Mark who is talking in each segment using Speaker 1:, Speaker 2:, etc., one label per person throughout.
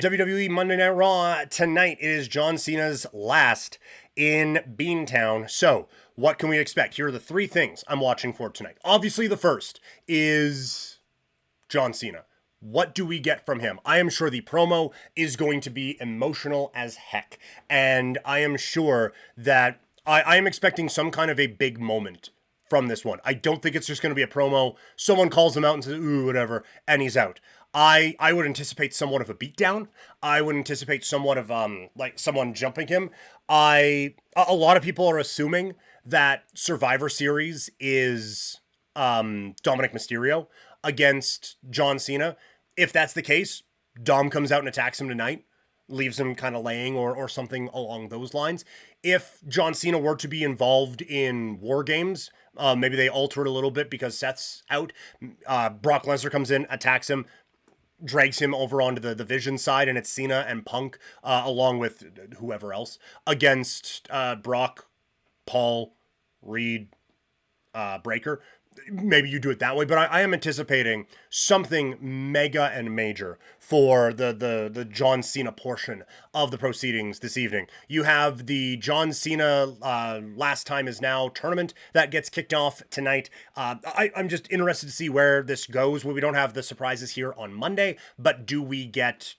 Speaker 1: WWE Monday Night Raw tonight is John Cena's last in Beantown. So, what can we expect? Here are the three things I'm watching for tonight. Obviously, the first is John Cena. What do we get from him? I am sure the promo is going to be emotional as heck. And I am sure that I am expecting some kind of a big moment from this one. I don't think it's just going to be a promo. Someone calls him out and says, ooh, whatever, and he's out. I would anticipate somewhat of a beatdown. I would anticipate somewhat of like someone jumping him. A lot of people are assuming that Survivor Series is Dominic Mysterio against John Cena. If that's the case, Dom comes out and attacks him tonight, leaves him kind of laying or something along those lines. If John Cena were to be involved in War Games, maybe they alter it a little bit because Seth's out. Brock Lesnar comes in, attacks him, drags him over onto the Vision side, and it's Cena and Punk, along with whoever else, against Brock, Paul, Reed, Breaker. Maybe you do it that way, but I am anticipating something mega and major for the John Cena portion of the proceedings this evening. You have the John Cena Last Time Is Now tournament that gets kicked off tonight. I'm just interested to see where this goes. Well, we don't have the surprises here on Monday, but do we get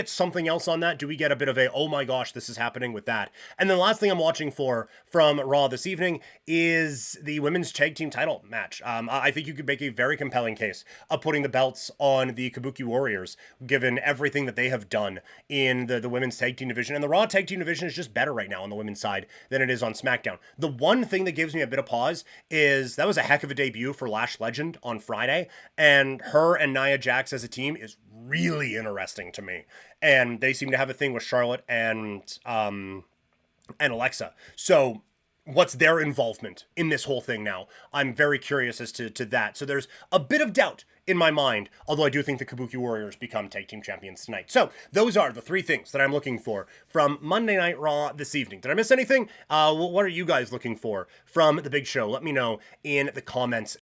Speaker 1: something else on that? Do we get a bit of a, oh my gosh, this is happening with that? And then the last thing I'm watching for from Raw this evening is the women's tag team title match. I think you could make a very compelling case of putting the belts on the Kabuki Warriors, given everything that they have done in the women's tag team division. And the Raw tag team division is just better right now on the women's side than it is on SmackDown. The one thing that gives me a bit of pause is that was a heck of a debut for Lash Legend on Friday, and her and Nia Jax as a team is really interesting to me. And they seem to have a thing with Charlotte and Alexa. So what's their involvement in this whole thing now? I'm very curious as to that. So there's a bit of doubt in my mind, although I do think the Kabuki Warriors become tag team champions tonight. So those are the three things that I'm looking for from Monday Night Raw this evening. Did I miss anything? What are you guys looking for from the big show? Let me know in the comments